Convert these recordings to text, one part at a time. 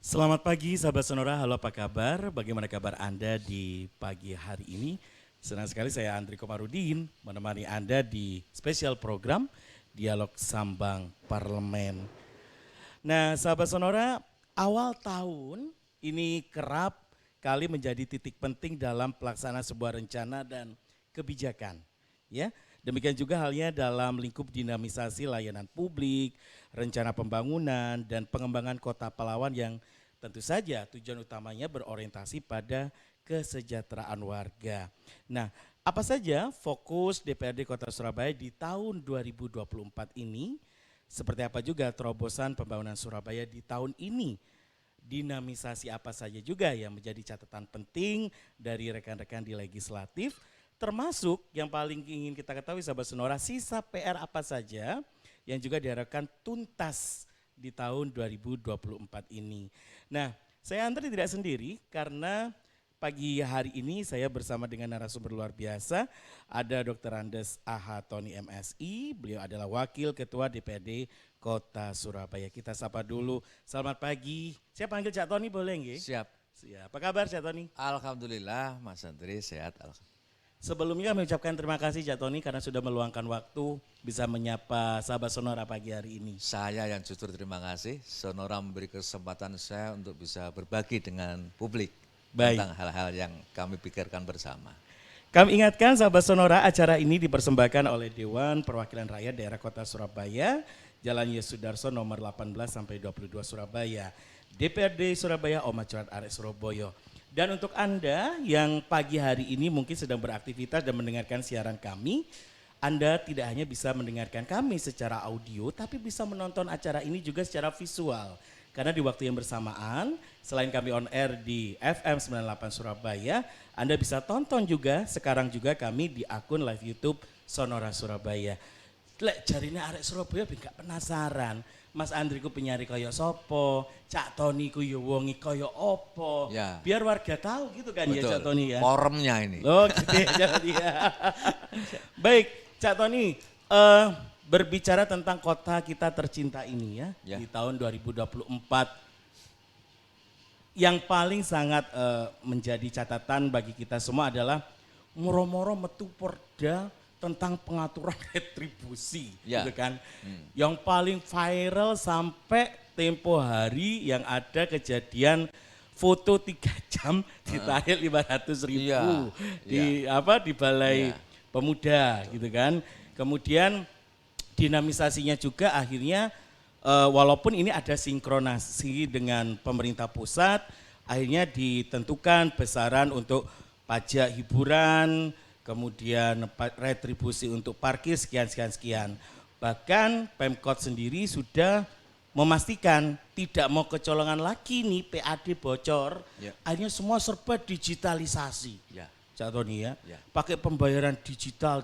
Selamat pagi sahabat Sonora, halo apa kabar? Bagaimana kabar Anda di pagi hari ini? Senang sekali saya Andri Komarudin menemani Anda di spesial program Dialog Sambang Parlemen. Nah sahabat Sonora, awal tahun ini kerap kali menjadi titik penting dalam pelaksanaan sebuah rencana dan kebijakan. Ya, demikian juga halnya dalam lingkup dinamisasi layanan publik, rencana pembangunan dan pengembangan kota Palawan yang tentu saja tujuan utamanya berorientasi pada kesejahteraan warga. Nah, apa saja fokus DPRD Kota Surabaya di tahun 2024 ini? Seperti apa juga terobosan pembangunan Surabaya di tahun ini? Dinamisasi apa saja juga yang menjadi catatan penting dari rekan-rekan di legislatif, termasuk yang paling ingin kita ketahui sahabat Sonora, sisa PR apa saja yang juga diharapkan tuntas di tahun 2024 ini. Nah, saya Andri tidak sendiri karena pagi hari ini saya bersama dengan narasumber luar biasa. Ada Dr. Andes AH Tony MSI, beliau adalah Wakil Ketua DPRD Kota Surabaya. Kita sapa dulu, selamat pagi. Saya panggil Cak Tony boleh nggih? Siap. Siap. Apa kabar Cak Tony? Alhamdulillah Mas Andri sehat. Sebelumnya kami ucapkan terima kasih Cak Tony karena sudah meluangkan waktu bisa menyapa sahabat Sonora pagi hari ini. Saya yang justru terima kasih. Sonora memberi kesempatan saya untuk bisa berbagi dengan publik tentang hal-hal yang kami pikirkan bersama. Kami ingatkan sahabat Sonora, acara ini dipersembahkan oleh Dewan Perwakilan Rakyat Daerah Kota Surabaya, Jalan Yesudarso nomor 18 sampai 22 Surabaya, DPRD Surabaya Oma Curat Arek Surabaya. Dan untuk Anda yang pagi hari ini mungkin sedang beraktivitas dan mendengarkan siaran kami, Anda tidak hanya bisa mendengarkan kami secara audio, tapi bisa menonton acara ini juga secara visual. Karena di waktu yang bersamaan, selain kami on air di FM 98 Surabaya, Anda bisa tonton juga, sekarang juga kami di akun live YouTube Sonora Surabaya. Lek jarine arek Surabaya ben gak penasaran. Mas Andri ku penyari kaya sopo, Cak Tony ku yo wongi kaya opo. Ya. Biar warga tahu gitu kan. Betul. Ya Cak Tony ya. Forumnya ini. Oh gitu ya. Dia. Baik Cak Tony, berbicara tentang kota kita tercinta ini ya. Di tahun 2024. Yang paling sangat menjadi catatan bagi kita semua adalah moro-moro metu Porda tentang pengaturan retribusi, gitu kan. Yang paling viral sampai tempo hari yang ada kejadian foto 3 jam ditarik 500.000 di Balai Pemuda, gitu kan. Kemudian dinamisasinya juga akhirnya walaupun ini ada sinkronasi dengan pemerintah pusat, akhirnya ditentukan besaran untuk pajak hiburan, kemudian retribusi untuk parkir sekian. Bahkan Pemkot sendiri sudah memastikan tidak mau kecolongan lagi nih PAD bocor, akhirnya semua serba digitalisasi. Cak Tony ya, pakai pembayaran digital.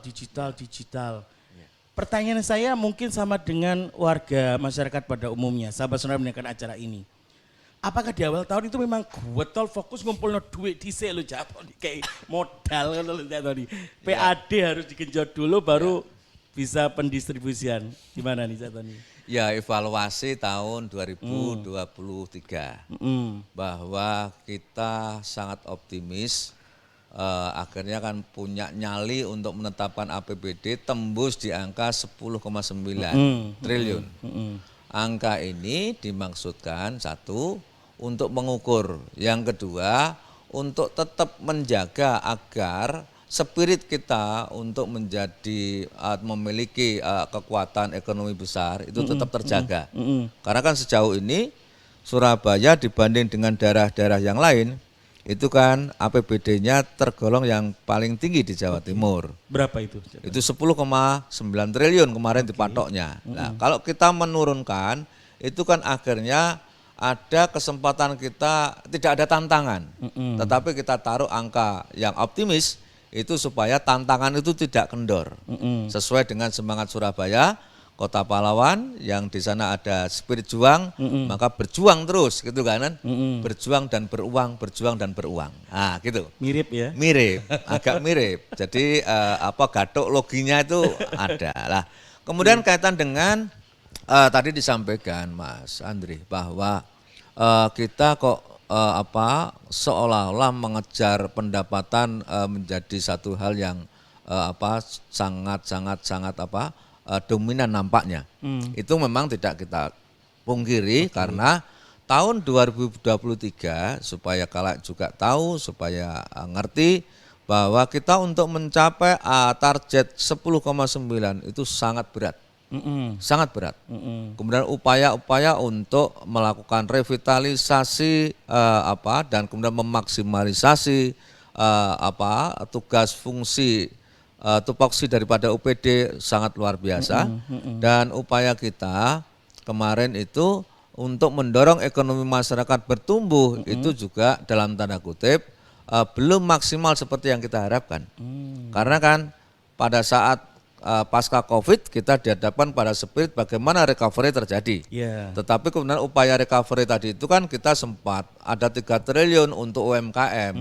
Pertanyaan saya mungkin sama dengan warga masyarakat pada umumnya, sahabat Sonora mendengarkan acara ini. Apakah di awal tahun itu memang getol fokus ngumpulno duit dhisik lho Cak Tony, kayak modal kan lho Cak Tony. PAD harus digenjot dulu baru bisa pendistribusian. Gimana nih Cak Tony? Ya, evaluasi tahun 2023 bahwa kita sangat optimis akhirnya kan punya nyali untuk menetapkan APBD tembus di angka 10,9 triliun. Angka ini dimaksudkan satu, untuk mengukur. Yang kedua, untuk tetap menjaga agar spirit kita untuk menjadi memiliki kekuatan ekonomi besar itu tetap terjaga. Karena kan sejauh ini Surabaya dibanding dengan daerah-daerah yang lain itu kan APBD-nya tergolong yang paling tinggi di Jawa Timur. Berapa itu? Itu 10,9 triliun kemarin dipatoknya. Nah, kalau kita menurunkan itu kan akhirnya ada kesempatan kita tidak ada tantangan. Tetapi kita taruh angka yang optimis itu supaya tantangan itu tidak kendor. Sesuai dengan semangat Surabaya, Kota Pahlawan yang di sana ada spirit juang, maka berjuang terus gitu kan. Berjuang dan beruang, berjuang dan beruang. Nah, gitu. Mirip ya? Mirip, agak mirip. Jadi gathok loginya itu ada. Lah, kemudian kaitan dengan tadi disampaikan Mas Andri bahwa kita kok seolah-olah mengejar pendapatan menjadi satu hal yang sangat dominan nampaknya. Itu memang tidak kita pungkiri karena tahun 2023 supaya kalian juga tahu, supaya ngerti bahwa kita untuk mencapai target 10,9 itu sangat berat. Sangat berat. Kemudian upaya-upaya untuk melakukan revitalisasi dan kemudian memaksimalisasi tugas fungsi tupoksi daripada UPD sangat luar biasa. Dan upaya kita kemarin itu untuk mendorong ekonomi masyarakat bertumbuh itu juga dalam tanda kutip belum maksimal seperti yang kita harapkan. Karena kan pada saat pasca COVID kita dihadapkan pada spirit bagaimana recovery terjadi. Tetapi kemudian upaya recovery tadi itu kan kita sempat ada 3 triliun untuk UMKM,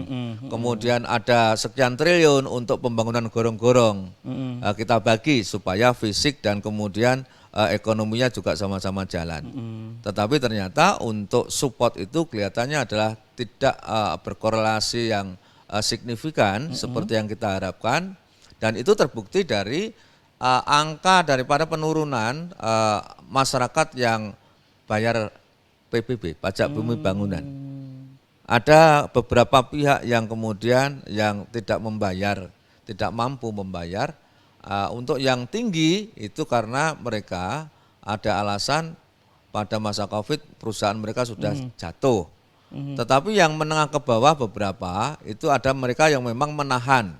kemudian ada sekian triliun untuk pembangunan gorong-gorong. Kita bagi supaya fisik dan kemudian ekonominya juga sama-sama jalan. Tetapi ternyata untuk support itu kelihatannya adalah tidak berkorelasi yang signifikan seperti yang kita harapkan. Dan itu terbukti dari angka daripada penurunan masyarakat yang bayar PBB, pajak bumi bangunan. Ada beberapa pihak yang kemudian yang tidak membayar, tidak mampu membayar. Untuk yang tinggi itu karena mereka ada alasan pada masa COVID perusahaan mereka sudah jatuh. Tetapi yang menengah ke bawah beberapa itu ada mereka yang memang menahan.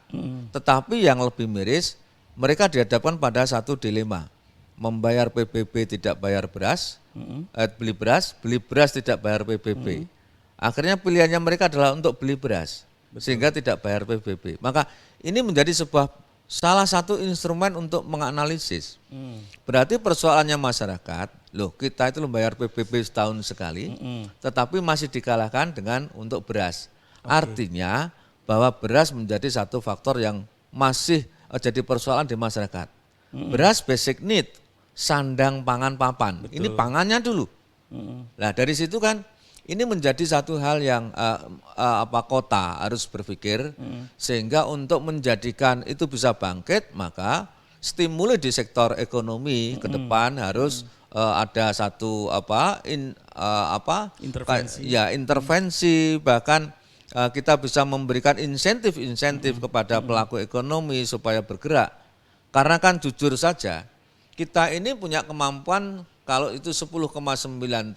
Tetapi yang lebih miris mereka dihadapkan pada satu dilema. Membayar PBB tidak bayar beras, beli beras tidak bayar PBB. Akhirnya pilihannya mereka adalah untuk beli beras. Sehingga tidak bayar PBB. Maka ini menjadi salah satu instrumen untuk menganalisis. Berarti persoalannya masyarakat, loh kita itu membayar PBB setahun sekali, tetapi masih dikalahkan dengan untuk beras. Artinya bahwa beras menjadi satu faktor yang masih jadi persoalan di masyarakat. Beras basic need, sandang pangan papan. Betul. Ini pangannya dulu. Nah dari situ kan ini menjadi satu hal yang kota harus berpikir sehingga untuk menjadikan itu bisa bangkit maka stimuli di sektor ekonomi ke depan harus ada satu intervensi bahkan kita bisa memberikan insentif kepada pelaku ekonomi supaya bergerak. Karena kan jujur saja, kita ini punya kemampuan kalau itu 10,9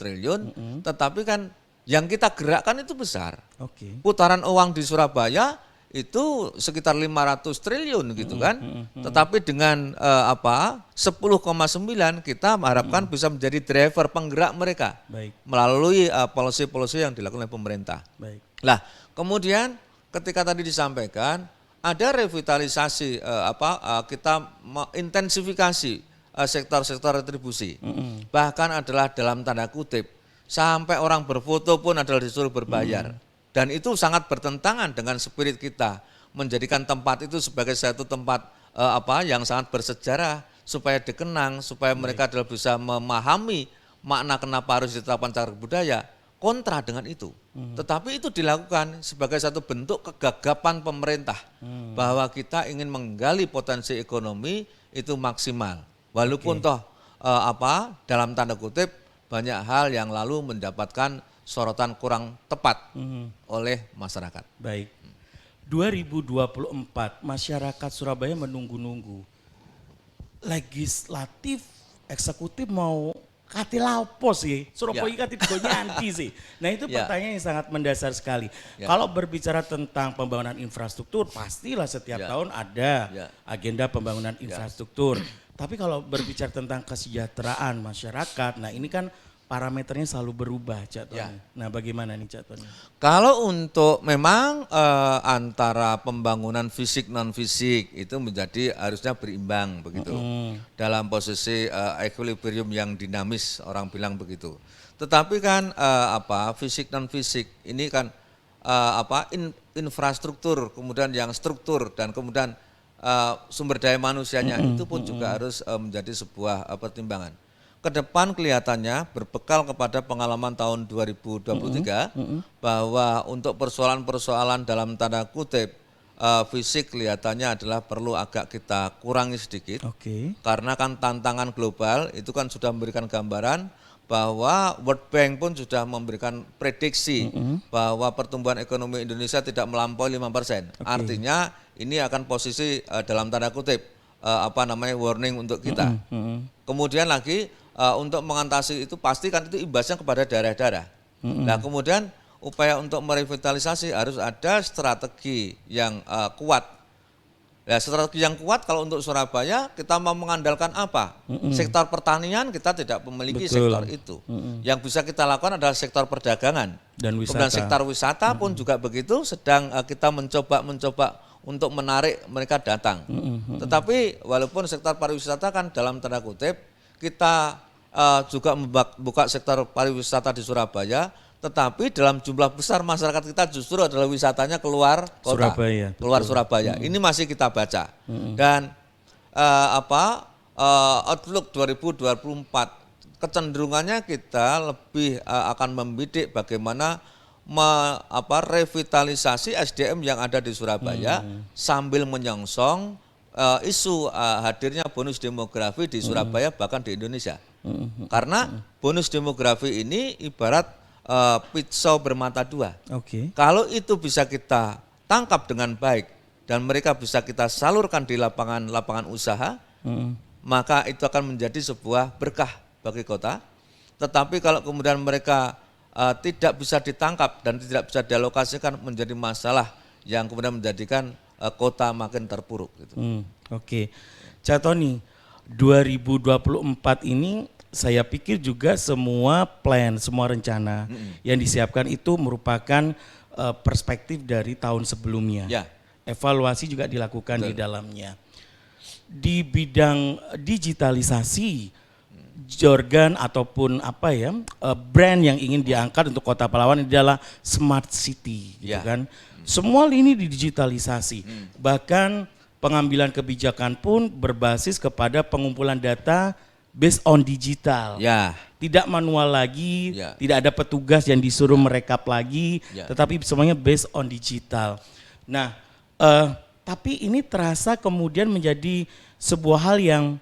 triliun, tetapi kan yang kita gerakkan itu besar. Putaran uang di Surabaya itu sekitar 500 triliun gitu kan. Tetapi dengan 10,9 kita mengharapkan bisa menjadi driver penggerak mereka. Melalui policy-policy yang dilakukan oleh pemerintah. Lah, kemudian ketika tadi disampaikan ada revitalisasi kita intensifikasi sektor-sektor retribusi. Bahkan adalah dalam tanda kutip sampai orang berfoto pun adalah disuruh berbayar. Dan itu sangat bertentangan dengan spirit kita menjadikan tempat itu sebagai satu tempat yang sangat bersejarah supaya dikenang, supaya mereka adalah bisa memahami makna kenapa harus ditetapkan cagar budaya. Kontra dengan itu. Tetapi itu dilakukan sebagai satu bentuk kegagapan pemerintah bahwa kita ingin menggali potensi ekonomi itu maksimal. Walaupun dalam tanda kutip banyak hal yang lalu mendapatkan sorotan kurang tepat oleh masyarakat. Baik. 2024 masyarakat Surabaya menunggu-nunggu. Legislatif, eksekutif mau kati lapo sih, Surabaya kati nyanti sih. Nah itu pertanyaan yang sangat mendasar sekali. Kalau berbicara tentang pembangunan infrastruktur, pastilah setiap tahun ada agenda pembangunan infrastruktur. Tapi kalau berbicara tentang kesejahteraan masyarakat, nah ini kan parameternya selalu berubah, Cak Tony. Nah bagaimana nih Cak Tony? Kalau untuk memang antara pembangunan fisik non fisik itu menjadi harusnya berimbang begitu. Dalam posisi equilibrium yang dinamis orang bilang begitu. Tetapi kan fisik non fisik ini kan infrastruktur kemudian yang struktur dan kemudian sumber daya manusianya itu pun juga harus menjadi sebuah pertimbangan. ke depan kelihatannya berbekal kepada pengalaman tahun 2023 bahwa untuk persoalan-persoalan dalam tanda kutip fisik kelihatannya adalah perlu agak kita kurangi sedikit. Karena kan tantangan global itu kan sudah memberikan gambaran bahwa World Bank pun sudah memberikan prediksi bahwa pertumbuhan ekonomi Indonesia tidak melampaui 5%. Artinya ini akan posisi dalam tanda kutip warning untuk kita. Kemudian lagi untuk mengatasi itu pasti kan itu imbasnya kepada daerah-daerah. Nah kemudian upaya untuk merevitalisasi harus ada strategi yang kuat. Ya, strategi yang kuat kalau untuk Surabaya kita mau mengandalkan apa? Sektor pertanian kita tidak memiliki sektor itu. Yang bisa kita lakukan adalah sektor perdagangan. Dan wisata. Kemudian sektor wisata pun juga begitu, sedang kita mencoba untuk menarik mereka datang. Tetapi walaupun sektor pariwisata kan dalam tanda kutip kita juga membuka sektor pariwisata di Surabaya, tetapi dalam jumlah besar masyarakat kita justru adalah wisatanya keluar kota, keluar Surabaya. Ini masih kita baca. Dan outlook 2024 kecenderungannya kita lebih akan membidik bagaimana revitalisasi SDM yang ada di Surabaya sambil menyongsong isu hadirnya bonus demografi di Surabaya bahkan di Indonesia. Karena bonus demografi ini ibarat pisau bermata dua. Kalau itu bisa kita tangkap dengan baik dan mereka bisa kita salurkan di lapangan usaha, maka itu akan menjadi sebuah berkah bagi kota. Tetapi kalau kemudian mereka tidak bisa ditangkap dan tidak bisa dialokasikan, menjadi masalah yang kemudian menjadikan kota makin terpuruk. Gitu. Cak Tony, 2024 ini saya pikir juga semua plan, semua rencana yang disiapkan itu merupakan perspektif dari tahun sebelumnya. Evaluasi juga dilakukan di dalamnya. Di bidang digitalisasi, jargon ataupun brand yang ingin diangkat untuk Kota Pahlawan adalah smart city, gitu kan. Semua lini didigitalisasi. Bahkan pengambilan kebijakan pun berbasis kepada pengumpulan data based on digital, tidak manual lagi, tidak ada petugas yang disuruh merekap lagi, tetapi semuanya based on digital. Nah, tapi ini terasa kemudian menjadi sebuah hal yang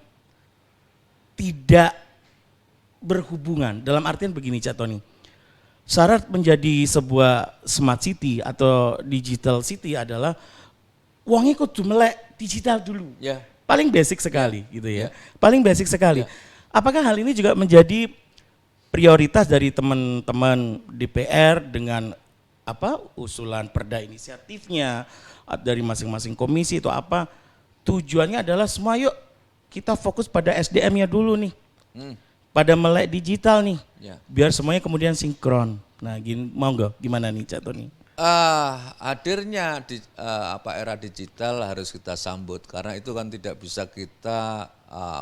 tidak berhubungan. Dalam artian begini, Cak Tony, syarat menjadi sebuah smart city atau digital city adalah uangnya kudu melek digital dulu. Paling basic sekali gitu ya. Paling basic sekali. Apakah hal ini juga menjadi prioritas dari teman-teman DPR dengan usulan perda inisiatifnya dari masing-masing komisi itu apa? Tujuannya adalah semua yuk kita fokus pada SDM-nya dulu nih. Pada melek digital nih. Biar semuanya kemudian sinkron. Nah, mau nggak gimana nih Cak Tony? Hadirnya era digital harus kita sambut karena itu kan tidak bisa kita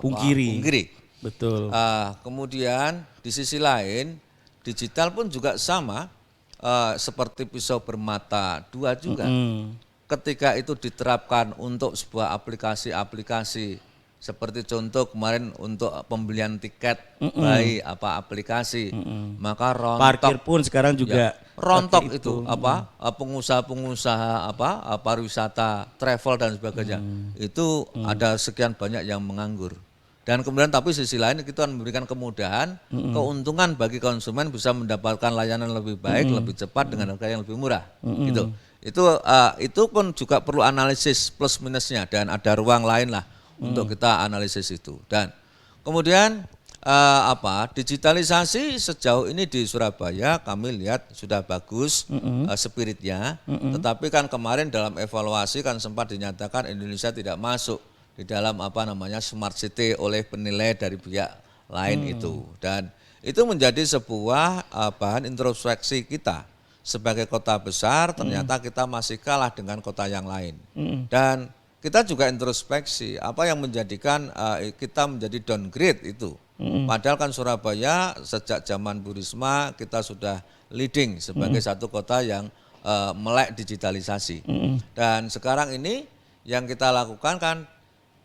pungkiri. Betul. Kemudian di sisi lain digital pun juga sama seperti pisau bermata dua juga. Ketika itu diterapkan untuk sebuah aplikasi seperti contoh kemarin untuk pembelian tiket baik aplikasi, maka rontok. Parkir pun sekarang juga rontok itu pengusaha-pengusaha pariwisata, travel dan sebagainya. Itu ada sekian banyak yang menganggur. Dan kemudian tapi sisi lain kita memberikan kemudahan, keuntungan bagi konsumen bisa mendapatkan layanan lebih baik, lebih cepat dengan harga yang lebih murah. Gitu. Itu pun juga perlu analisis plus minusnya dan ada ruang lain lah untuk kita analisis itu. Dan kemudian digitalisasi sejauh ini di Surabaya kami lihat sudah bagus spiritnya, tetapi kan kemarin dalam evaluasi kan sempat dinyatakan Indonesia tidak masuk di dalam smart city oleh penilai dari pihak lain itu. Dan itu menjadi sebuah bahan introspeksi kita sebagai kota besar, ternyata kita masih kalah dengan kota yang lain. Dan kita juga introspeksi apa yang menjadikan kita menjadi downgrade itu. Padahal kan Surabaya sejak zaman Bu Risma kita sudah leading sebagai satu kota yang melek digitalisasi. Dan sekarang ini yang kita lakukan kan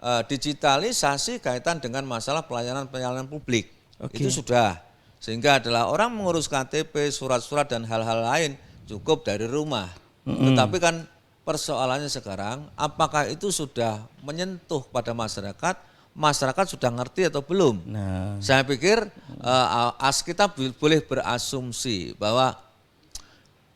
digitalisasi kaitan dengan masalah pelayanan publik. Itu sudah. Sehingga adalah orang mengurus KTP, surat-surat dan hal-hal lain cukup dari rumah. Tetapi kan persoalannya sekarang, apakah itu sudah menyentuh pada masyarakat? Masyarakat sudah ngerti atau belum? Nah, Saya pikir kita boleh berasumsi bahwa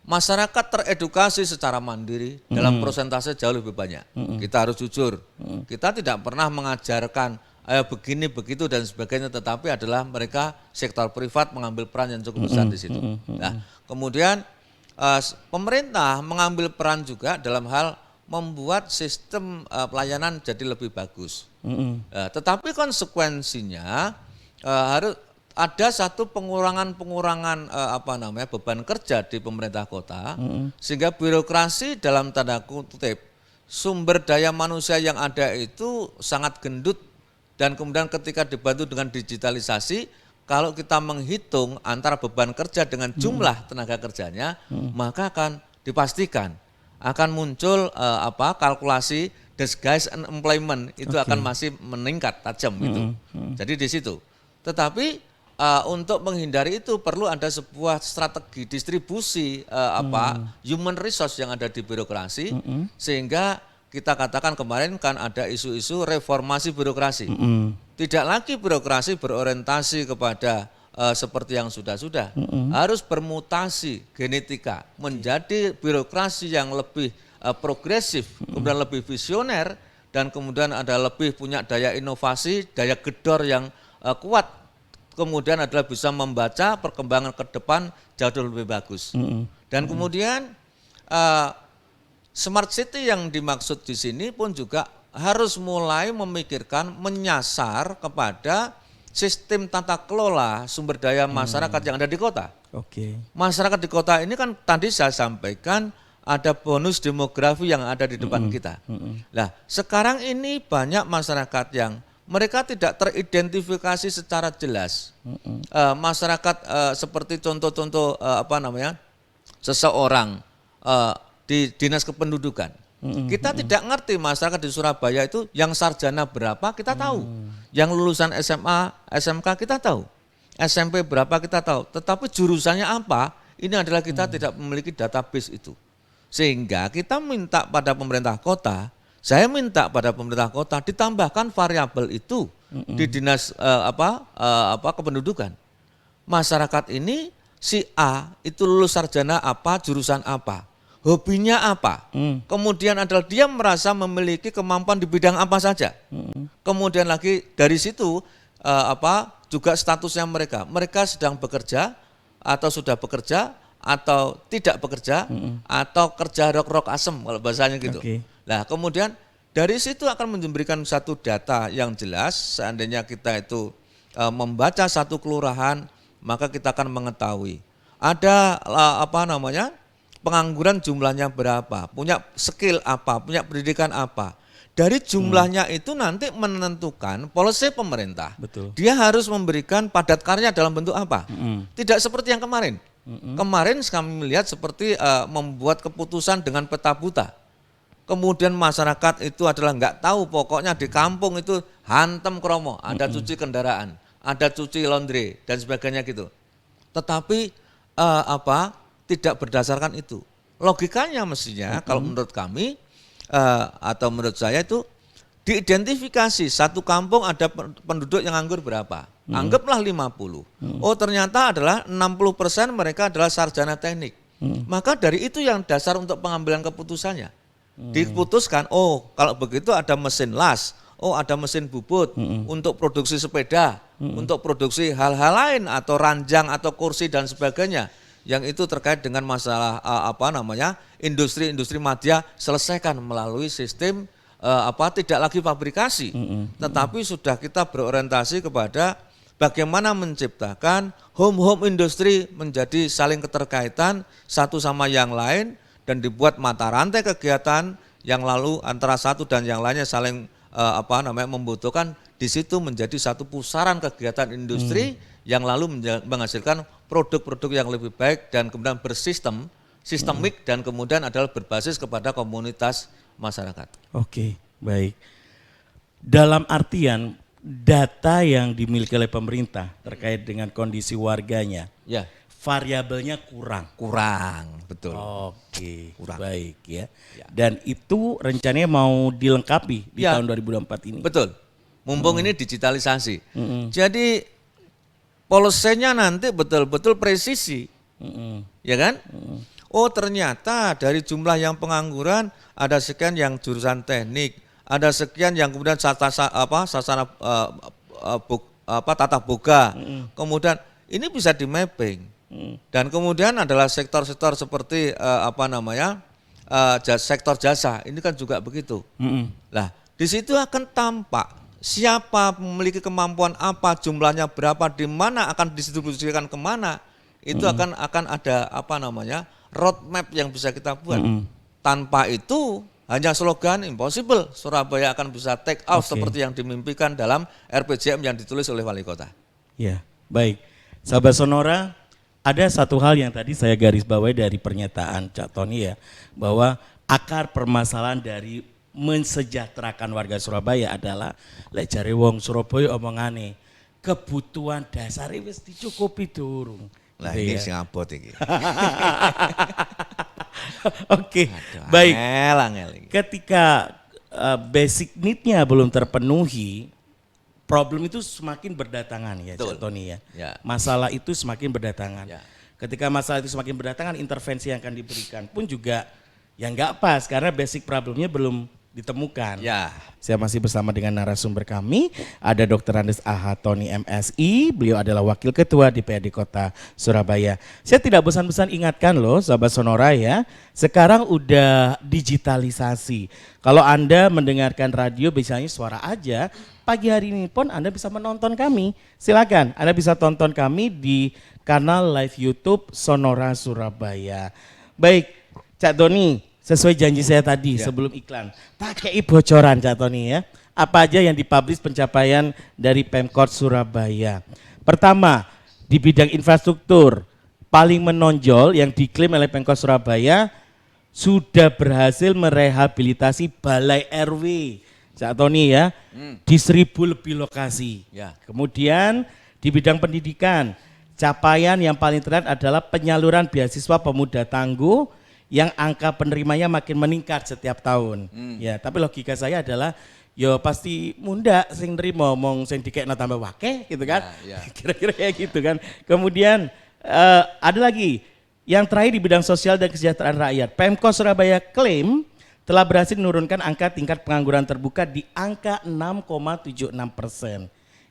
masyarakat teredukasi secara mandiri dalam persentase jauh lebih banyak. Kita harus jujur, kita tidak pernah mengajarkan begini begitu dan sebagainya, tetapi adalah mereka sektor privat mengambil peran yang cukup besar di situ. Nah, kemudian pemerintah mengambil peran juga dalam hal membuat sistem pelayanan jadi lebih bagus. Tetapi konsekuensinya harus ada satu pengurangan beban kerja di pemerintah kota, sehingga birokrasi dalam tanda kutip sumber daya manusia yang ada itu sangat gendut, dan kemudian ketika dibantu dengan digitalisasi, kalau kita menghitung antara beban kerja dengan jumlah tenaga kerjanya, maka akan dipastikan akan muncul kalkulasi disguise unemployment itu akan masih meningkat tajam itu. Jadi di situ. Tetapi untuk menghindari itu perlu ada sebuah strategi distribusi human resource yang ada di birokrasi, sehingga kita katakan kemarin kan ada isu-isu reformasi birokrasi. Tidak lagi birokrasi berorientasi kepada seperti yang sudah-sudah, harus bermutasi genetika menjadi birokrasi yang lebih progresif, kemudian lebih visioner, dan kemudian ada lebih punya daya inovasi, daya gedor yang kuat, kemudian adalah bisa membaca perkembangan ke depan jauh lebih bagus. Dan kemudian smart city yang dimaksud di sini pun juga harus mulai memikirkan menyasar kepada sistem tata kelola sumber daya masyarakat yang ada di kota. Masyarakat di kota ini kan tadi saya sampaikan ada bonus demografi yang ada di depan kita. Nah, sekarang ini banyak masyarakat yang mereka tidak teridentifikasi secara jelas. Masyarakat seperti contoh-contoh seseorang di dinas kependudukan. Kita tidak ngerti masyarakat di Surabaya itu yang sarjana berapa kita tahu. Yang lulusan SMA, SMK kita tahu. SMP berapa kita tahu. Tetapi jurusannya apa, ini adalah kita tidak memiliki database itu. Sehingga kita minta pada pemerintah kota, saya minta pada pemerintah kota ditambahkan variabel itu di dinas kependudukan. Masyarakat ini si A itu lulus sarjana apa, jurusan apa, hobinya apa. Kemudian adalah dia merasa memiliki kemampuan di bidang apa saja. Kemudian lagi dari situ juga statusnya mereka. Mereka sedang bekerja atau sudah bekerja atau tidak bekerja atau kerja rok-rok asem kalau bahasanya gitu. Nah, kemudian dari situ akan memberikan satu data yang jelas. Seandainya kita itu membaca satu kelurahan, maka kita akan mengetahui ada pengangguran jumlahnya berapa, punya skill apa, punya pendidikan apa. Dari jumlahnya itu nanti menentukan polisi pemerintah. Betul. Dia harus memberikan padat karya dalam bentuk apa. Tidak seperti yang kemarin. Kemarin kami melihat seperti membuat keputusan dengan peta buta. Kemudian masyarakat itu adalah nggak tahu, pokoknya di kampung itu hantem kromo, ada cuci kendaraan, ada cuci laundry dan sebagainya gitu. Tetapi tidak berdasarkan itu. Logikanya mestinya kalau menurut kami atau menurut saya itu diidentifikasi satu kampung ada penduduk yang nganggur berapa. Anggaplah 50. Oh, ternyata adalah 60% mereka adalah sarjana teknik. Maka dari itu yang dasar untuk pengambilan keputusannya. Diputuskan, oh kalau begitu ada mesin las, oh ada mesin bubut untuk produksi sepeda, untuk produksi hal-hal lain atau ranjang atau kursi dan sebagainya. Yang itu terkait dengan masalah industri-industri madya, selesaikan melalui sistem tidak lagi fabrikasi, tetapi sudah kita berorientasi kepada bagaimana menciptakan home industri menjadi saling keterkaitan satu sama yang lain dan dibuat mata rantai kegiatan yang lalu antara satu dan yang lainnya saling membutuhkan, di situ menjadi satu pusaran kegiatan industri yang lalu menghasilkan produk-produk yang lebih baik dan kemudian sistemik dan kemudian adalah berbasis kepada komunitas masyarakat. Oke, baik. Dalam artian data yang dimiliki oleh pemerintah terkait dengan kondisi warganya, Ya, variabelnya kurang. kurang, betul. Oke, Kurang. baik ya. Dan itu rencananya mau dilengkapi di Ya. tahun 2024 ini. Betul. Mumpung ini digitalisasi. Jadi policy-nya nanti betul-betul presisi. Ya kan? Oh, ternyata dari jumlah yang pengangguran ada sekian yang jurusan teknik, ada sekian yang kemudian sasana tata boga. Kemudian ini bisa di mapping. Dan kemudian adalah sektor-sektor seperti sektor jasa. Ini kan juga begitu. Nah, di situ akan tampak siapa memiliki kemampuan apa, jumlahnya berapa, di mana akan didistribusikan kemana. Itu akan ada roadmap yang bisa kita buat. Tanpa itu hanya slogan impossible. Surabaya akan bisa take off seperti yang dimimpikan dalam RPJM yang ditulis oleh wali kota. Ya, baik. Sahabat Sonora, ada satu hal yang tadi saya garis bawahi dari pernyataan Cak Tony ya, bahwa akar permasalahan dari mensejahterakan warga Surabaya adalah lek jare wong Surabaya omongane kebutuhan dasar wis dicukupi durung. Lah Gitu ini ya. sing abot iki. Oke, baik. Angel iki. Ketika basic need-nya belum terpenuhi, problem itu semakin berdatangan ya, Betul. Cak Tony ya. Ya. Masalah itu semakin berdatangan. Ya. Ketika masalah itu semakin berdatangan, intervensi yang akan diberikan pun juga yang nggak pas karena basic problemnya belum ditemukan. Ya. Saya masih bersama dengan narasumber kami, ada Dr. Andes A.H. Tony MSI, beliau adalah Wakil Ketua DPRD Kota Surabaya. Saya tidak bosan-bosan ingatkan loh sahabat Sonora ya, sekarang udah digitalisasi. Kalau Anda mendengarkan radio biasanya suara aja, pagi hari ini pun Anda bisa menonton kami. Silakan, Anda bisa tonton kami di kanal live YouTube Sonora Surabaya. Baik, Cak Tony, sesuai janji saya tadi sebelum iklan, tak kei bocoran Cak Tony ya. Apa aja yang dipublish pencapaian dari Pemkot Surabaya. Pertama, di bidang infrastruktur, paling menonjol yang diklaim oleh Pemkot Surabaya sudah berhasil merehabilitasi balai RW. Cak Tony ya, di 1000 lebih lokasi. Ya. Kemudian di bidang pendidikan, capaian yang paling terlihat adalah penyaluran beasiswa pemuda tangguh yang angka penerimanya makin meningkat setiap tahun. Ya, tapi logika saya adalah yo pasti munda sing nerima mong sing dikekno tambah wake gitu kan. Ya, ya. Kira-kira kayak gitu kan. Kemudian ada lagi yang terakhir di bidang sosial dan kesejahteraan rakyat. Pemkot Surabaya klaim telah berhasil menurunkan angka tingkat pengangguran terbuka di angka 6,76%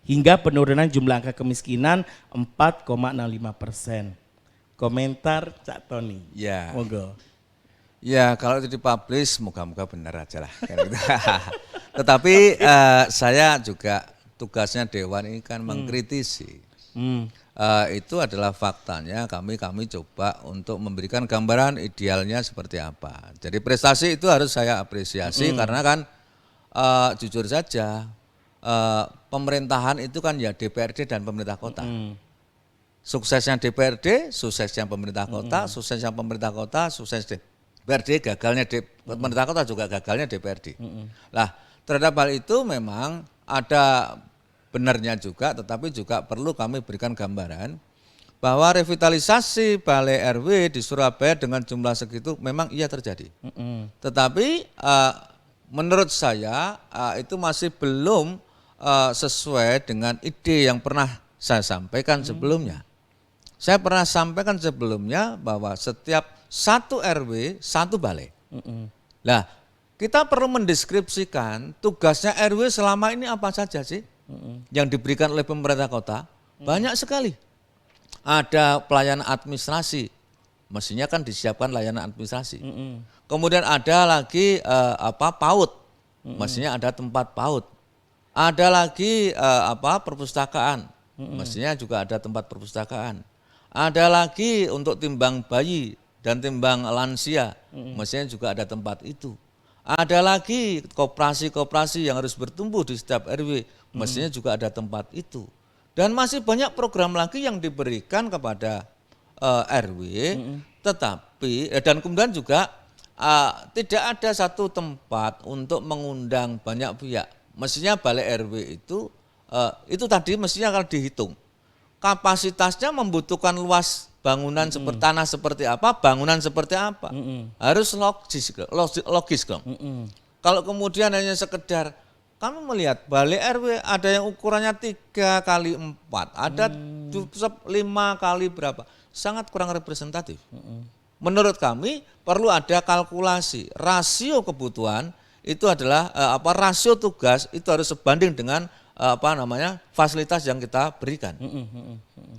hingga penurunan jumlah angka kemiskinan 4,65%. Komentar Cak Tony. Ya. Monggo. Ya kalau itu dipublish moga-moga benar aja lah. Kayak gitu. Tetapi saya juga tugasnya Dewan ini kan mengkritisi. Itu adalah faktanya kami coba untuk memberikan gambaran idealnya seperti apa. Jadi prestasi itu harus saya apresiasi karena kan jujur saja pemerintahan itu kan ya DPRD dan pemerintah kota. Suksesnya DPRD, suksesnya pemerintah kota, suksesnya pemerintah kota, sukses DPRD, gagalnya pemerintah kota juga gagalnya DPRD. Nah, terhadap hal itu memang ada benarnya juga, tetapi juga perlu kami berikan gambaran bahwa revitalisasi balai RW di Surabaya dengan jumlah segitu memang iya terjadi. Tetapi menurut saya itu masih belum sesuai dengan ide yang pernah saya sampaikan sebelumnya. Saya pernah sampaikan sebelumnya bahwa setiap satu RW satu balai. Nah, kita perlu mendeskripsikan tugasnya RW selama ini apa saja sih yang diberikan oleh pemerintah kota. Banyak sekali. Ada pelayanan administrasi, mestinya kan disiapkan layanan administrasi. Kemudian ada lagi PAUD, mestinya ada tempat PAUD. Ada lagi perpustakaan, mestinya juga ada tempat perpustakaan. Ada lagi untuk timbang bayi dan timbang lansia, mestinya juga ada tempat itu. Ada lagi koperasi-koperasi yang harus bertumbuh di setiap RW, mestinya juga ada tempat itu. Dan masih banyak program lagi yang diberikan kepada RW, tetapi dan kemudian juga tidak ada satu tempat untuk mengundang banyak pihak. Mestinya balai RW itu itu tadi mestinya kalau dihitung kapasitasnya membutuhkan luas bangunan seperti tanah seperti apa, bangunan seperti apa, harus logis dong. Kalau kemudian hanya sekedar kami melihat balai RW ada yang ukurannya 3 kali 4, ada 5 kali berapa, sangat kurang representatif. Menurut kami perlu ada kalkulasi, rasio kebutuhan itu adalah rasio tugas itu harus sebanding dengan fasilitas yang kita berikan.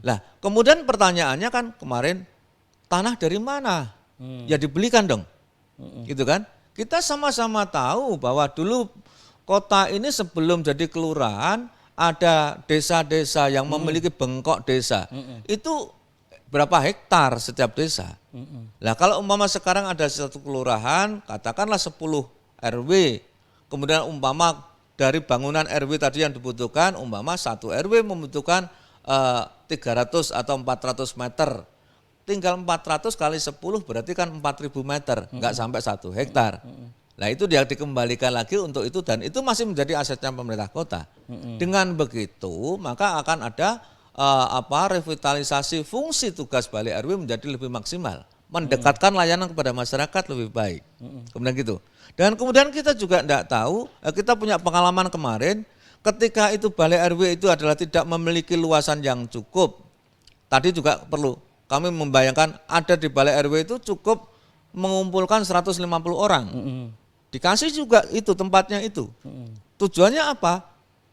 Nah, kemudian pertanyaannya kan kemarin tanah dari mana? Ya dibelikan dong. Gitu kan? Kita sama-sama tahu bahwa dulu kota ini sebelum jadi kelurahan ada desa-desa yang memiliki bengkok desa. Itu berapa hektar setiap desa. Nah, kalau umpama sekarang ada satu kelurahan, katakanlah 10 RW, kemudian umpama dari bangunan RW tadi yang dibutuhkan, umpama satu RW membutuhkan 300 atau 400 meter. Tinggal 400 kali 10 berarti kan 4.000 meter, enggak sampai 1 hektar. Nah itu dia dikembalikan lagi untuk itu dan itu masih menjadi asetnya pemerintah kota. Dengan begitu maka akan ada revitalisasi fungsi tugas balai RW menjadi lebih maksimal, mendekatkan layanan kepada masyarakat lebih baik. Kemudian gitu. Dan kemudian kita juga tidak tahu, kita punya pengalaman kemarin ketika itu balai RW itu adalah tidak memiliki luasan yang cukup. Tadi juga perlu kami membayangkan ada di balai RW itu cukup mengumpulkan 150 orang. Dikasih juga itu tempatnya itu. Tujuannya apa?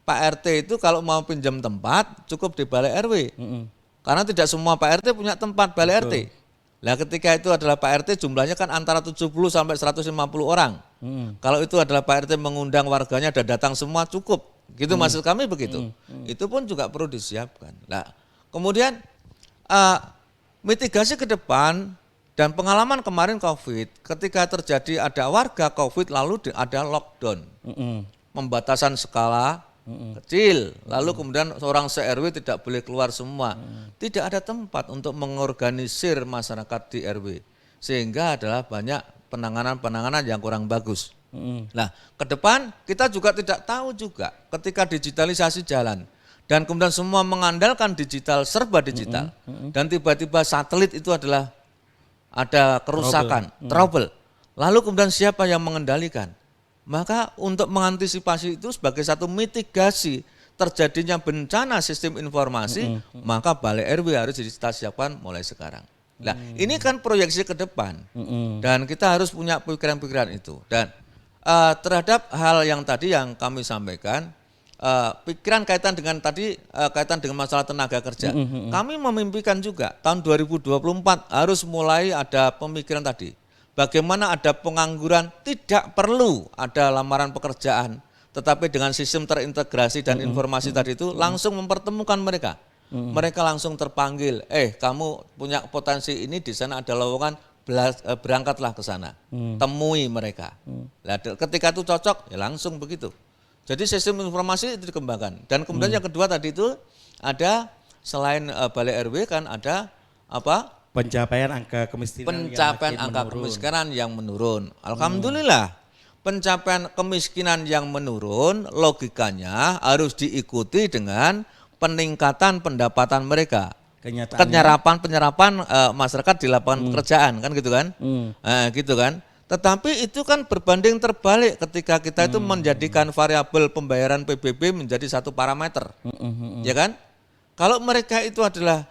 Pak RT itu kalau mau pinjam tempat cukup di balai RW. Karena tidak semua Pak RT punya tempat balai RT. Nah ketika itu adalah Pak RT jumlahnya kan antara 70 sampai 150 orang. Kalau itu adalah Pak RT mengundang warganya dan datang semua cukup. Gitu maksud kami begitu. Itu pun juga perlu disiapkan. Nah kemudian mitigasi ke depan dan pengalaman kemarin COVID, ketika terjadi ada warga COVID lalu ada lockdown, pembatasan skala kecil, lalu kemudian seorang se-RW tidak boleh keluar semua, tidak ada tempat untuk mengorganisir masyarakat di RW, sehingga adalah banyak penanganan yang kurang bagus. Nah ke depan kita juga tidak tahu juga ketika digitalisasi jalan, dan kemudian semua mengandalkan digital, serba digital, dan tiba-tiba satelit itu adalah ada kerusakan, trouble. Lalu kemudian siapa yang mengendalikan? Maka untuk mengantisipasi itu sebagai satu mitigasi terjadinya bencana sistem informasi, maka balai RW harus disiapkan mulai sekarang. Nah ini kan proyeksi ke depan, dan kita harus punya pikiran-pikiran itu. Dan terhadap hal yang tadi yang kami sampaikan, pikiran kaitan dengan masalah tenaga kerja. Kami memimpikan juga tahun 2024 harus mulai ada pemikiran tadi. Bagaimana ada pengangguran, tidak perlu ada lamaran pekerjaan, tetapi dengan sistem terintegrasi dan informasi tadi itu langsung mempertemukan mereka. Mereka langsung terpanggil, kamu punya potensi ini, di sana ada lowongan, berangkatlah ke sana, temui mereka. Nah, ketika itu cocok, ya langsung begitu. Jadi sistem informasi itu dikembangkan. Dan kemudian yang kedua tadi itu ada selain balai RW kan ada apa? Pencapaian angka kemiskinan yang menurun. Alhamdulillah. Pencapaian kemiskinan yang menurun logikanya harus diikuti dengan peningkatan pendapatan mereka. Penyerapan masyarakat di lapangan pekerjaan kan gitu kan? Gitu kan? Tetapi itu kan berbanding terbalik ketika kita itu menjadikan variabel pembayaran PBB menjadi satu parameter, ya kan? Kalau mereka itu adalah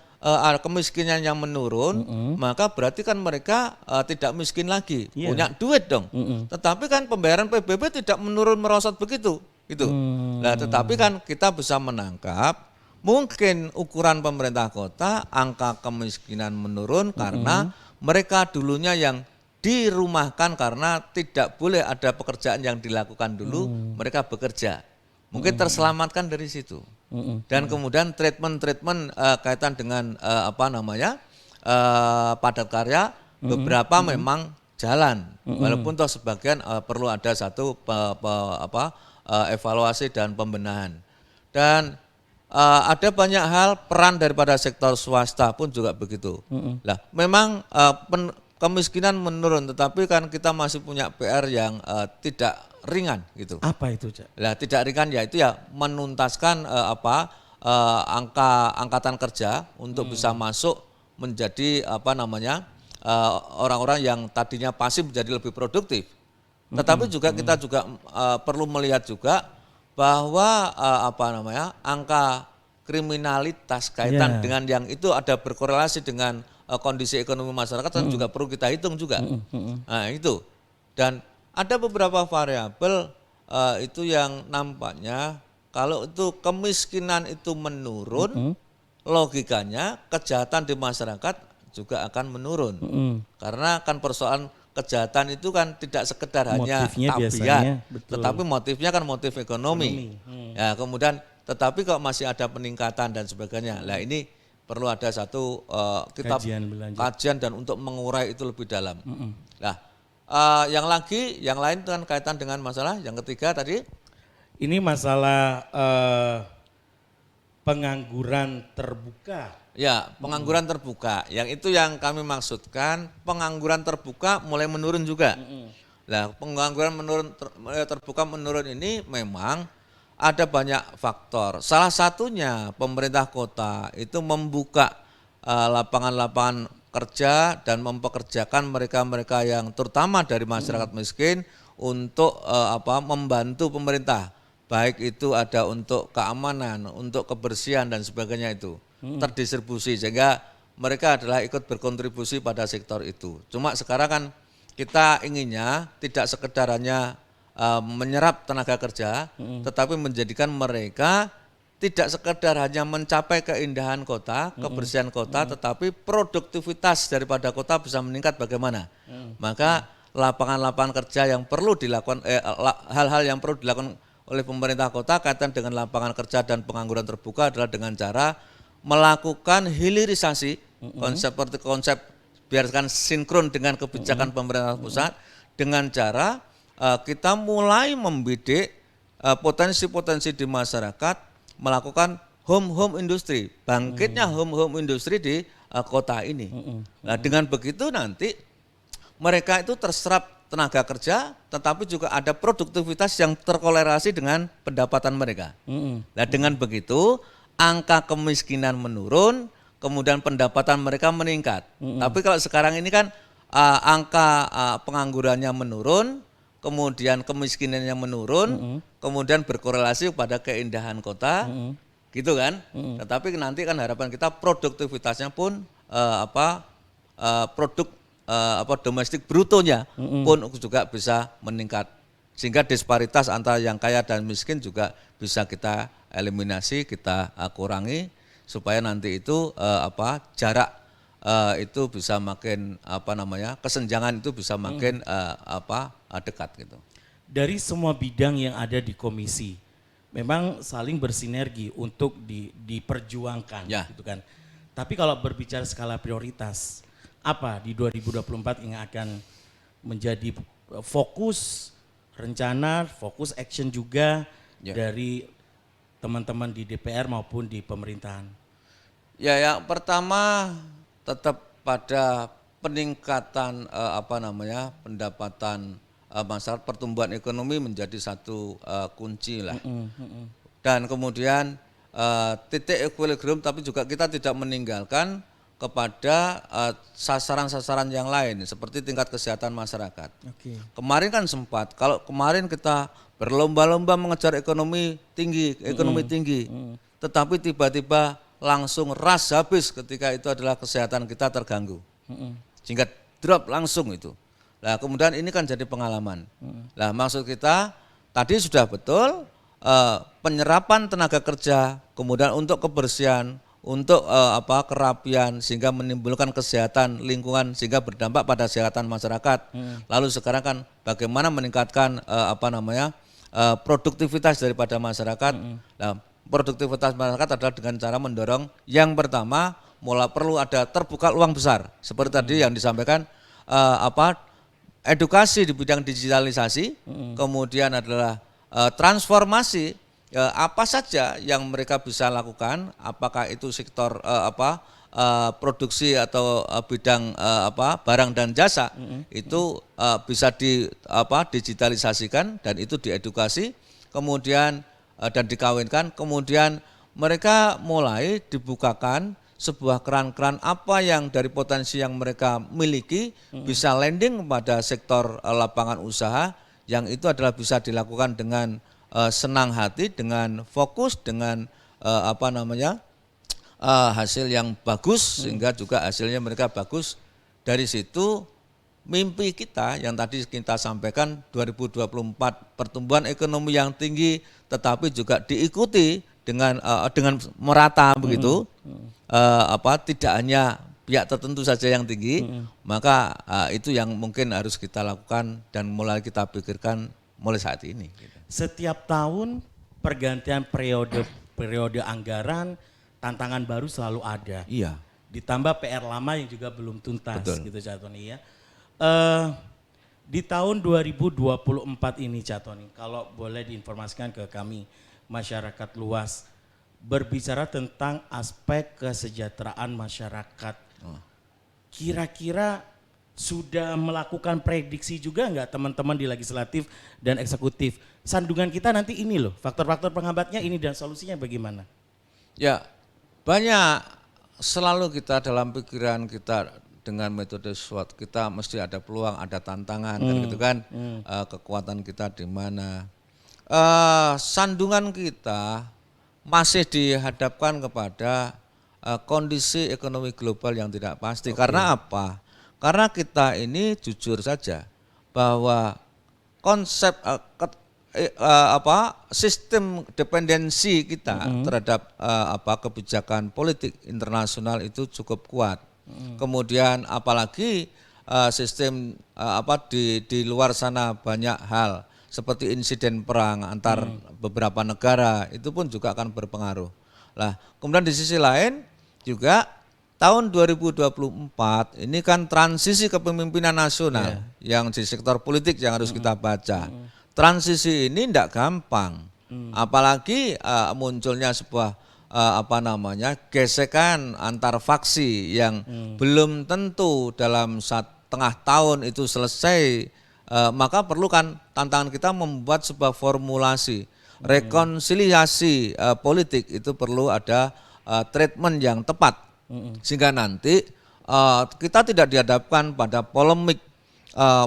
kemiskinan yang menurun, maka berarti kan mereka tidak miskin lagi, punya duit dong. Tetapi kan pembayaran PBB tidak menurun merosot begitu, gitu. Nah, tetapi kan kita bisa menangkap mungkin ukuran pemerintah kota angka kemiskinan menurun karena mereka dulunya yang dirumahkan karena tidak boleh ada pekerjaan yang dilakukan dulu, mereka bekerja. Mungkin terselamatkan dari situ. Dan kemudian treatment kaitan dengan padat karya, beberapa memang jalan. Walaupun toh sebagian perlu ada satu evaluasi dan pembenahan. Dan ada banyak hal peran daripada sektor swasta pun juga begitu. Lah, memang kemiskinan menurun, tetapi kan kita masih punya PR yang tidak ringan gitu. Apa itu, Cak? Nah, tidak ringan yaitu ya menuntaskan angka angkatan kerja untuk bisa masuk menjadi orang-orang yang tadinya pasif menjadi lebih produktif. Tetapi juga kita juga perlu melihat juga bahwa angka kriminalitas kaitan dengan yang itu ada berkorelasi dengan kondisi ekonomi masyarakat kan juga perlu kita hitung juga. Nah, itu. Dan ada beberapa variabel itu yang nampaknya kalau itu kemiskinan itu menurun, logikanya kejahatan di masyarakat juga akan menurun. Karena kan persoalan kejahatan itu kan tidak sekedar hanya tabiat, tetapi motifnya kan motif ekonomi. Ya, kemudian tetapi kalau masih ada peningkatan dan sebagainya. Nah, ini perlu ada satu kita kajian dan untuk mengurai itu lebih dalam. Nah, yang lain kan kaitan dengan masalah yang ketiga tadi. Ini masalah pengangguran terbuka. Ya, pengangguran terbuka. Yang itu yang kami maksudkan, pengangguran terbuka mulai menurun juga. Nah, pengangguran terbuka menurun ini memang ada banyak faktor. Salah satunya pemerintah kota itu membuka lapangan-lapangan kerja dan mempekerjakan mereka-mereka yang terutama dari masyarakat miskin untuk membantu pemerintah. Baik itu ada untuk keamanan, untuk kebersihan dan sebagainya itu terdistribusi sehingga mereka adalah ikut berkontribusi pada sektor itu. Cuma sekarang kan kita inginnya tidak sekedar hanya menyerap tenaga kerja, tetapi menjadikan mereka tidak sekedar hanya mencapai keindahan kota, kebersihan kota, tetapi produktivitas daripada kota bisa meningkat bagaimana. Maka lapangan-lapangan kerja yang perlu dilakukan, hal-hal yang perlu dilakukan oleh pemerintah kota kaitan dengan lapangan kerja dan pengangguran terbuka adalah dengan cara melakukan hilirisasi, seperti konsep biarkan sinkron dengan kebijakan pemerintah pusat, dengan cara kita mulai membidik potensi-potensi di masyarakat melakukan home industry, bangkitnya home industry di kota ini. Nah, dengan begitu nanti mereka itu terserap tenaga kerja, tetapi juga ada produktivitas yang terkolerasi dengan pendapatan mereka. Nah, dengan begitu angka kemiskinan menurun, kemudian pendapatan mereka meningkat. Tapi kalau sekarang ini kan angka penganggurannya menurun, kemudian kemiskinannya menurun, kemudian berkorelasi pada keindahan kota, gitu kan. Tetapi nanti kan harapan kita produktivitasnya pun domestik brutonya pun juga bisa meningkat. Sehingga disparitas antara yang kaya dan miskin juga bisa kita eliminasi, kita kurangi supaya nanti itu jarak itu bisa makin kesenjangan itu bisa makin dekat gitu. Dari semua bidang yang ada di komisi, memang saling bersinergi untuk diperjuangkan, gitu kan. Tapi kalau berbicara skala prioritas, apa di 2024 yang akan menjadi fokus rencana, fokus action juga dari teman-teman di DPR maupun di pemerintahan? Ya, yang pertama tetap pada peningkatan pendapatan masyarakat, pertumbuhan ekonomi menjadi satu kunci lah. Dan kemudian titik equilibrium, tapi juga kita tidak meninggalkan kepada sasaran-sasaran yang lain seperti tingkat kesehatan masyarakat. Kemarin kan sempat, kalau kemarin kita berlomba-lomba mengejar ekonomi tinggi, tetapi tiba-tiba langsung ras habis ketika itu adalah kesehatan kita terganggu, sehingga drop langsung itu. Nah, kemudian ini kan jadi pengalaman. Nah, maksud kita tadi sudah betul penyerapan tenaga kerja, kemudian untuk kebersihan, untuk kerapian sehingga menimbulkan kesehatan lingkungan sehingga berdampak pada kesehatan masyarakat. Lalu sekarang kan bagaimana meningkatkan produktivitas daripada masyarakat. Nah, produktivitas masyarakat adalah dengan cara mendorong yang pertama perlu ada terbuka ruang besar seperti tadi yang disampaikan edukasi di bidang digitalisasi, kemudian adalah transformasi apa saja yang mereka bisa lakukan, apakah itu sektor produksi atau bidang barang dan jasa itu bisa digitalisasikan dan itu diedukasi, kemudian dan dikawinkan, kemudian mereka mulai dibukakan sebuah keran-keran apa yang dari potensi yang mereka miliki bisa landing kepada sektor lapangan usaha yang itu adalah bisa dilakukan dengan senang hati, dengan fokus, dengan hasil yang bagus sehingga juga hasilnya mereka bagus. Dari situ mimpi kita yang tadi kita sampaikan 2024 pertumbuhan ekonomi yang tinggi tetapi juga diikuti dengan merata begitu. Tidak hanya pihak tertentu saja yang tinggi, maka itu yang mungkin harus kita lakukan dan mulai kita pikirkan mulai saat ini. Setiap tahun pergantian periode anggaran, tantangan baru selalu ada. Iya. Ditambah PR lama yang juga belum tuntas. Betul. Gitu Cak Tony ya. Di tahun 2024 ini Cak Tony, kalau boleh diinformasikan ke kami masyarakat luas, berbicara tentang aspek kesejahteraan masyarakat. Kira-kira sudah melakukan prediksi juga enggak teman-teman di legislatif dan eksekutif? Sandungan kita nanti ini loh, faktor-faktor penghambatnya ini dan solusinya bagaimana? Ya, banyak selalu kita dalam pikiran kita dengan metode SWOT, kita mesti ada peluang, ada tantangan, kan gitu kan, kekuatan kita di mana. Sandungan kita masih dihadapkan kepada kondisi ekonomi global yang tidak pasti. Karena apa? Karena kita ini jujur saja bahwa konsep sistem dependensi kita terhadap kebijakan politik internasional itu cukup kuat. Kemudian apalagi sistem di luar sana banyak hal seperti insiden perang antar beberapa negara itu pun juga akan berpengaruh. Lah, kemudian di sisi lain juga tahun 2024 ini kan transisi kepemimpinan nasional yang di sektor politik yang harus kita baca. Transisi ini tidak gampang, apalagi munculnya sebuah gesekan antar faksi yang belum tentu dalam 1,5 tahun itu selesai. Maka perlu kan tantangan kita membuat sebuah formulasi rekonsiliasi politik itu perlu ada treatment yang tepat sehingga nanti kita tidak dihadapkan pada polemik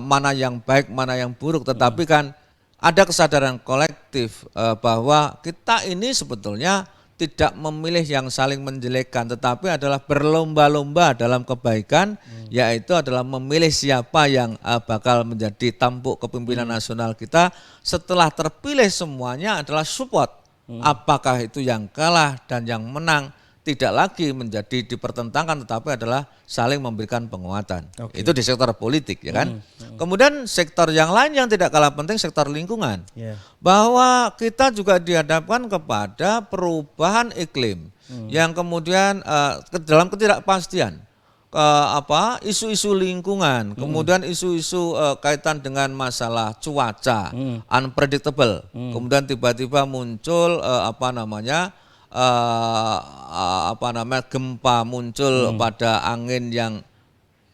mana yang baik mana yang buruk, tetapi kan ada kesadaran kolektif bahwa kita ini sebetulnya tidak memilih yang saling menjelekkan, tetapi adalah berlomba-lomba dalam kebaikan, yaitu adalah memilih siapa yang bakal menjadi tampuk kepemimpinan nasional kita. Setelah terpilih semuanya adalah support. Apakah itu yang kalah dan yang menang tidak lagi menjadi dipertentangkan, tetapi adalah saling memberikan penguatan. Itu di sektor politik, ya kan. Kemudian sektor yang lain yang tidak kalah penting, sektor lingkungan. Bahwa kita juga dihadapkan kepada perubahan iklim yang kemudian dalam ketidakpastian, isu-isu lingkungan, kemudian isu-isu kaitan dengan masalah cuaca, unpredictable, kemudian tiba-tiba muncul gempa muncul pada angin yang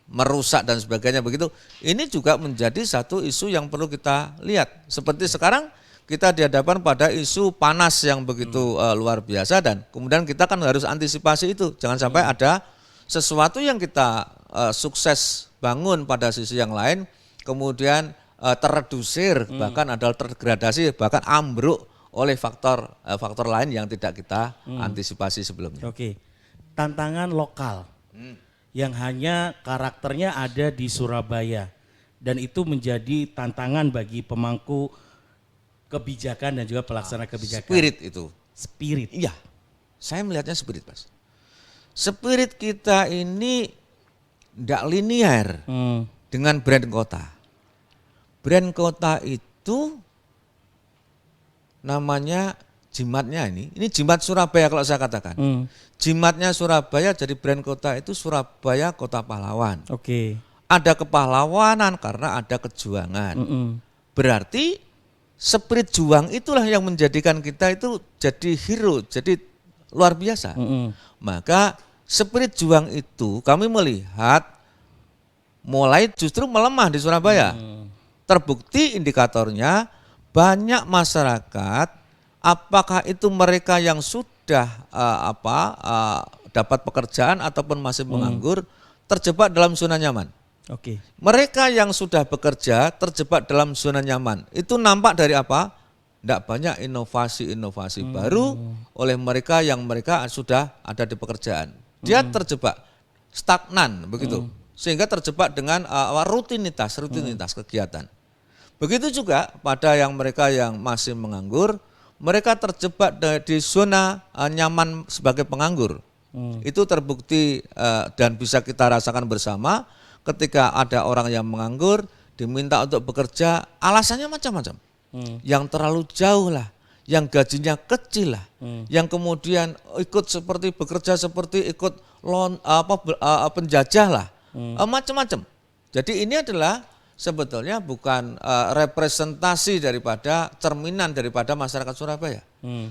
merusak dan sebagainya begitu. Ini juga menjadi satu isu yang perlu kita lihat. Seperti sekarang kita dihadapkan pada isu panas yang begitu luar biasa dan kemudian kita kan harus antisipasi itu. Jangan sampai ada sesuatu yang kita sukses bangun pada sisi yang lain kemudian terredusir, bahkan adalah terdegradasi, bahkan ambruk oleh faktor lain yang tidak kita antisipasi sebelumnya. Tantangan lokal yang hanya karakternya ada di Surabaya dan itu menjadi tantangan bagi pemangku kebijakan dan juga pelaksana kebijakan. Spirit itu. Spirit. Iya, saya melihatnya spirit, Mas. Spirit kita ini tidak linear dengan brand kota. Brand kota itu namanya jimatnya ini jimat Surabaya kalau saya katakan. Jimatnya Surabaya jadi brand kota itu Surabaya Kota Pahlawan. Ada kepahlawanan karena ada kejuangan. Berarti spirit juang itulah yang menjadikan kita itu jadi hero, jadi luar biasa. Maka spirit juang itu kami melihat mulai justru melemah di Surabaya. Terbukti indikatornya banyak masyarakat, apakah itu mereka yang sudah dapat pekerjaan ataupun masih menganggur, terjebak dalam zona nyaman. Oke. Mereka yang sudah bekerja terjebak dalam zona nyaman. Itu nampak dari apa? Tidak banyak inovasi-inovasi baru oleh mereka yang mereka sudah ada di pekerjaan. Dia terjebak stagnan begitu. Sehingga terjebak dengan rutinitas kegiatan. Begitu juga pada yang mereka yang masih menganggur, mereka terjebak di zona nyaman sebagai penganggur. Itu terbukti dan bisa kita rasakan bersama ketika ada orang yang menganggur, diminta untuk bekerja, alasannya macam-macam. Yang terlalu jauh lah, yang gajinya kecil lah, yang kemudian ikut seperti bekerja seperti ikut penjajah lah, macam-macam. Jadi ini adalah sebetulnya bukan representasi daripada cerminan daripada masyarakat Surabaya.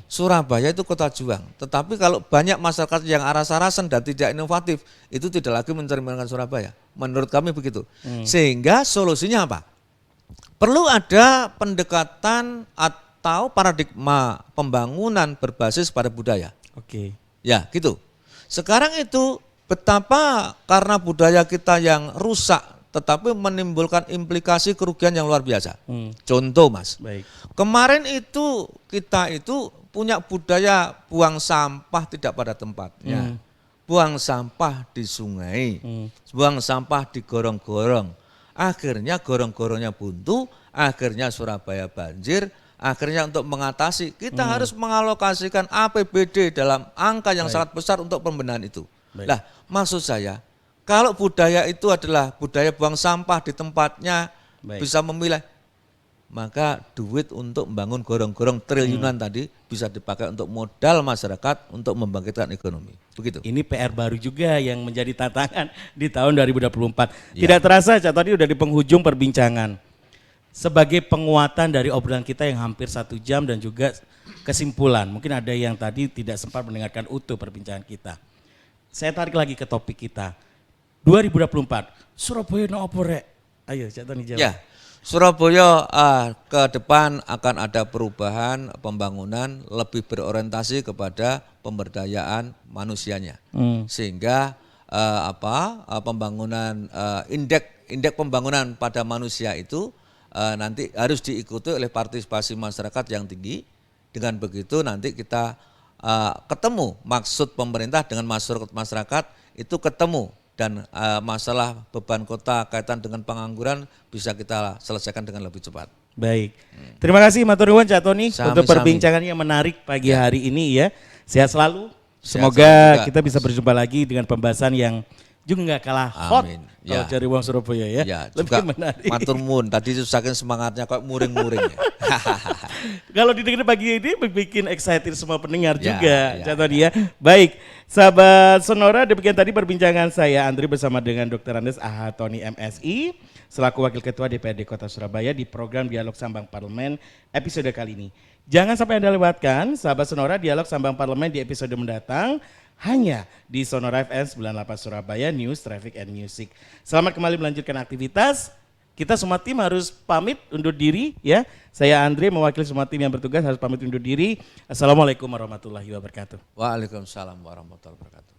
Surabaya itu kota juang, tetapi kalau banyak masyarakat yang aras-arasan dan tidak inovatif, itu tidak lagi mencerminkan Surabaya. Menurut kami begitu. Sehingga solusinya apa? Perlu ada pendekatan atau paradigma pembangunan berbasis pada budaya. Oke. Ya, gitu. Sekarang itu betapa karena budaya kita yang rusak tetapi menimbulkan implikasi kerugian yang luar biasa. Contoh Mas, Baik. kemarin itu kita itu punya budaya buang sampah tidak pada tempatnya. Buang sampah di sungai, buang sampah di gorong-gorong. Akhirnya gorong-gorongnya buntu, akhirnya Surabaya banjir, akhirnya untuk mengatasi kita harus mengalokasikan APBD dalam angka yang sangat besar untuk pembenahan itu. Lah, maksud saya, kalau budaya itu adalah budaya buang sampah di tempatnya, bisa memilah, maka duit untuk membangun gorong-gorong triliunan tadi bisa dipakai untuk modal masyarakat untuk membangkitkan ekonomi. Begitu. Ini PR baru juga yang menjadi tantangan di tahun 2024. Tidak terasa Cak Tony udah di penghujung perbincangan. Sebagai penguatan dari obrolan kita yang hampir 1 jam dan juga kesimpulan. Mungkin ada yang tadi tidak sempat mendengarkan utuh perbincangan kita. Saya tarik lagi ke topik kita. 2024, Surabaya no apa rek? Ayo Cak Tony jawab. Ya, Surabaya ke depan akan ada perubahan pembangunan lebih berorientasi kepada pemberdayaan manusianya. Sehingga pembangunan indeks pembangunan pada manusia itu nanti harus diikuti oleh partisipasi masyarakat yang tinggi. Dengan begitu nanti kita ketemu maksud pemerintah dengan masyarakat itu ketemu. Dan masalah beban kota kaitan dengan pengangguran bisa kita selesaikan dengan lebih cepat. Baik, terima kasih Matur nuwun Cak Tony untuk perbincangan yang menarik pagi hari ini ya. Sehat selalu, semoga kita bisa berjumpa lagi dengan pembahasan yang juga nggak kalah hot. Amin. Kalau cari uang Surabaya ya, lebih menarik. Matur nuwun, tadi saking semangatnya kok muring-muring ya. Kalau didengar pagi ini bikin excited semua pendengar juga, Cak Tony ya. Baik, sahabat Sonora, demikian tadi perbincangan saya Andri bersama dengan Dr. Andes A.H. Tony MSI selaku Wakil Ketua DPRD Kota Surabaya di program Dialog Sambang Parlemen episode kali ini. Jangan sampai Anda lewatkan, sahabat Sonora, Dialog Sambang Parlemen di episode mendatang hanya di Sonora FM 98 Surabaya News, Traffic and Music. Selamat kembali melanjutkan aktivitas. Kita semua tim harus pamit undur diri ya. Saya Andre mewakili semua tim yang bertugas harus pamit undur diri. Assalamualaikum warahmatullahi wabarakatuh. Waalaikumsalam warahmatullahi wabarakatuh.